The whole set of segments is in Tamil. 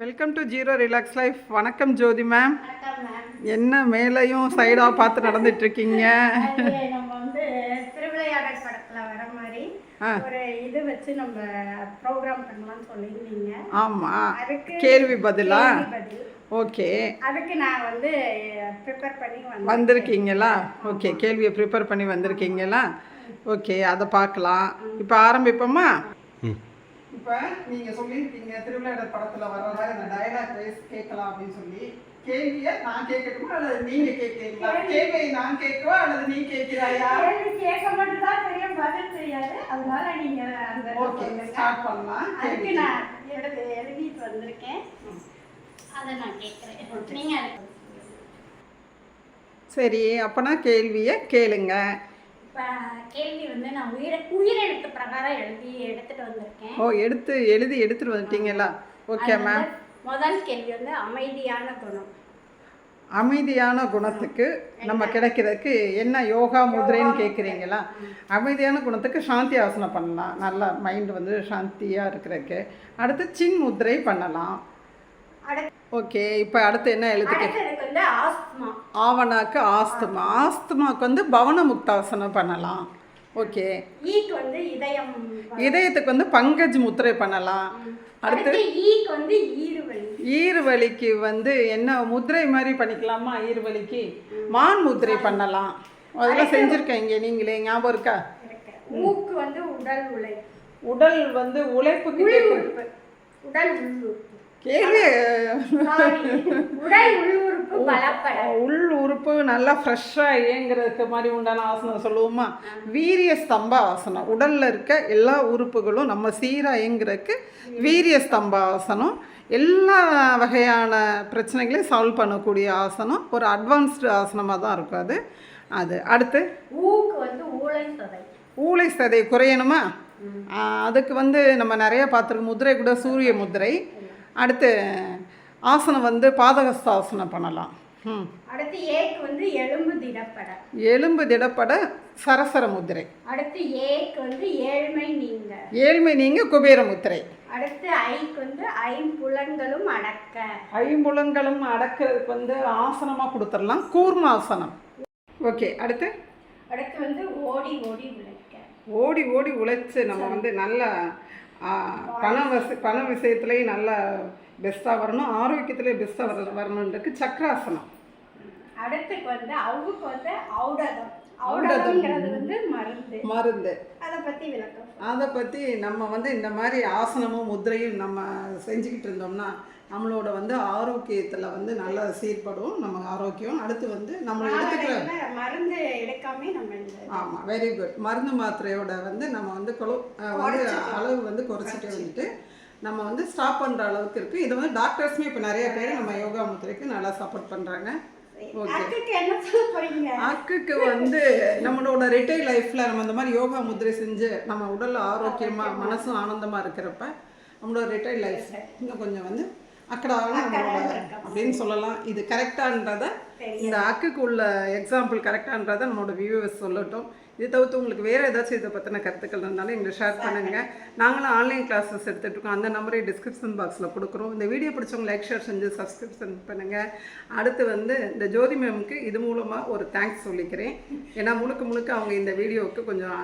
Welcome to zero relax life. வணக்கம் ஜோதி மேம். என்ன மேலையும் சைடாக பார்த்து நடந்துட்டு இருக்கீங்க? நம்ம வந்து திருவிளையாடல் படத்தில் வர மாதிரி ஒரு இது வச்சு நம்ம ப்ரோக்ராம் பண்ணலாம்னு சொல்லியிருந்தீங்க. ஆமாம், கேள்வி பதிலா? ஓகே, அதுக்கு நான் வந்து ப்ரிப்பேர் பண்ணி வந்திருக்கீங்களா? ஓகே, கேள்வியை ப்ரிப்பேர் பண்ணி வந்திருக்கீங்களா? ஓகே, அதை பார்க்கலாம். இப்போ ஆரம்பிப்போமா? இப்போ நீங்கள் சொல்லியிருக்கீங்க திருவிளையாடல் படத்தில் வர்றதா இந்த டயலாக் வைஸ் கேட்கலாம் அப்படின்னு சொல்லி. கேள்வியை நான் கேட்கட்டுமா அல்லது நீங்கள் கேட்குறீங்களா? கேள்வியை நான் கேட்கவா அல்லது நீ கேட்கிறாயா? கேட்க மட்டும் தான் தெரியும், பதில் தெரியாது. அதனால நீங்கள் அந்த ஓகே ஸ்டார்ட் பண்ணலாம். அதுக்கு நான் எழுதிட்டு வந்திருக்கேன், அதை நான் கேட்குறேன். நீங்கள் சரி, அப்போனா கேள்வியை கேளுங்க. இப்போ கேள்வி வந்து நான் உயிரெழுத்து பிரகாரம் எடுத்துட்டு வந்திருக்கேன். ஓ, எடுத்துட்டு வந்துட்டீங்களா? Okay ma'am. முதல் கேள்வி வந்து அமைதியான குணம். அமைதியான குணத்துக்கு நம்ம கிடைக்கிறதுக்கு என்ன யோகா முதிரைன்னு கேட்குறீங்களா? அமைதியான குணத்துக்கு சாந்தி ஆசனம் பண்ணலாம், நல்லா மைண்டு வந்து சாந்தியாக இருக்கிறதுக்கு. அடுத்து சின் முதிரை பண்ணலாம். ஓகே, இப்போ அடுத்து என்ன எழுதுக்கு? ஆவணாக்கு ஆஸ்துமா. ஆஸ்துமாவுக்கு வந்து பவன முக்தாசனம் பண்ணலாம். ஓகே, இதயத்துக்கு வந்து பங்கஜ் முத்திரை பண்ணலாம். அடுத்து ஈறுவலிக்கு வந்து என்ன முத்திரை மாதிரி பண்ணிக்கலாமா? ஈறுவலிக்கு மான் முத்திரை பண்ணலாம். அதெல்லாம் செஞ்சுருக்கீங்க நீங்களே, ஞாபகம் இருக்கா? உடல் வந்து உழைப்புக்கு கேள்வி உள் உறுப்பு நல்லா ஃப்ரெஷ்ஷாக இயங்குறதுக்கு மாதிரி உண்டான ஆசனம் சொல்லுவோமா? வீரிய ஸ்தம்ப ஆசனம். உடலில் இருக்க எல்லா உறுப்புகளும் நம்ம சீராக இயங்குறதுக்கு வீரிய ஸ்தம்ப ஆசனம். எல்லா வகையான பிரச்சனைகளையும் சால்வ் பண்ணக்கூடிய ஆசனம். ஒரு அட்வான்ஸ்டு ஆசனமாக தான் இருக்கும் அது. அது அடுத்து ஊளை சதை குறையணுமா? அதுக்கு வந்து நம்ம நிறைய பார்த்துருக்கோம். முதிரை கூட சூரிய முதிரை. அடுத்து ஆசனம் வந்து பாதகஸ்தாசனம் பண்ணலாம். அடுத்து ஏக்கு வந்து எலும்பு திடப்பட சரசர முத்திரை. அடுத்து ஏக்கு வந்து ஏழ்மை நீங்க குபேர முத்திரை. அடுத்து ஐக்கு வந்து ஐம்புலன்களும் அடக்கிறதுக்கு வந்து ஆசனமாக கொடுத்துடலாம், கூர்மாசனம். ஓகே, அடுத்து வந்து ஓடி ஓடி உழைச்சு நம்ம வந்து நல்ல பண விஷயத்துலேயும் நல்லா பெஸ்ட்டாக வரணும், ஆரோக்கியத்துலேயும் பெஸ்ட்டாக வரணுன்றதுக்கு சக்கராசனம். அடுத்து வந்து அவருக்கு வந்து ஔடதம்ங்கிறது வந்து மருந்து. அதை பற்றி நம்ம வந்து இந்த மாதிரி ஆசனமும் முத்திரையும் நம்ம செஞ்சுக்கிட்டு இருந்தோம்னா நம்மளோட வந்து ஆரோக்கியத்தில் வந்து நல்லா சீர்படும் நம்ம ஆரோக்கியம். அடுத்து வந்து நம்ம எடுத்துக்கிற மருந்து எடுக்காமே நம்ம. ஆமாம், வெரி குட். மருந்து மாத்திரையோட வந்து நம்ம வந்து அளவு வந்து குறைச்சிட்டு வந்துட்டு நம்ம வந்து ஸ்டாப் பண்ணுற அளவுக்கு இருக்குது. இது வந்து டாக்டர்ஸுமே இப்போ நிறைய பேர் நம்ம யோகா முத்திரைக்கு நல்லா சப்போர்ட் பண்ணுறாங்க. அக்குக்கு வந்து நம்மளோட ரிட்டைல் லைஃப்பில் நம்ம இந்த மாதிரி யோகா முத்திரை செஞ்சு நம்ம உடல் ஆரோக்கியமாக மனசும் ஆனந்தமாக இருக்கிறப்ப நம்மளோட ரிட்டைல் லைஃப் இன்னும் கொஞ்சம் வந்து அக்கடாக அப்படின்னு சொல்லலாம். இது கரெக்டான்றதை, இந்த அக்குக்கு உள்ள எக்ஸாம்பிள் கரெக்டான்றதை நம்மளோட வியூவர்ஸ் சொல்லட்டும். இது தவிர்த்து உங்களுக்கு வேறு ஏதாச்சும் இதை பற்றின கருத்துக்கள் இருந்தாலும் எங்களை ஷேர் பண்ணுங்கள். நாங்களும் ஆன்லைன் கிளாஸஸ் எடுத்துகிட்ருக்கோம், அந்த நம்பரை டிஸ்கிரிப்ஷன் பாக்ஸில் கொடுக்குறோம். இந்த வீடியோ பிடிச்சவங்க லைக் ஷேர் செஞ்சு சப்ஸ்கிரிப்ஷன் பண்ணுங்கள். அடுத்து வந்து இந்த ஜோதி மேமுக்கு இது மூலமாக ஒரு தேங்க்ஸ் சொல்லிக்கிறேன். ஏன்னா முழுக்க அவங்க இந்த வீடியோவுக்கு கொஞ்சம்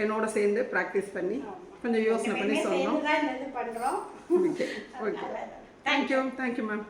என்னோட சேர்ந்து ப்ராக்டிஸ் பண்ணி கொஞ்சம் யோசனை பண்ணி சொல்லணும். Okay, thank you ma'am.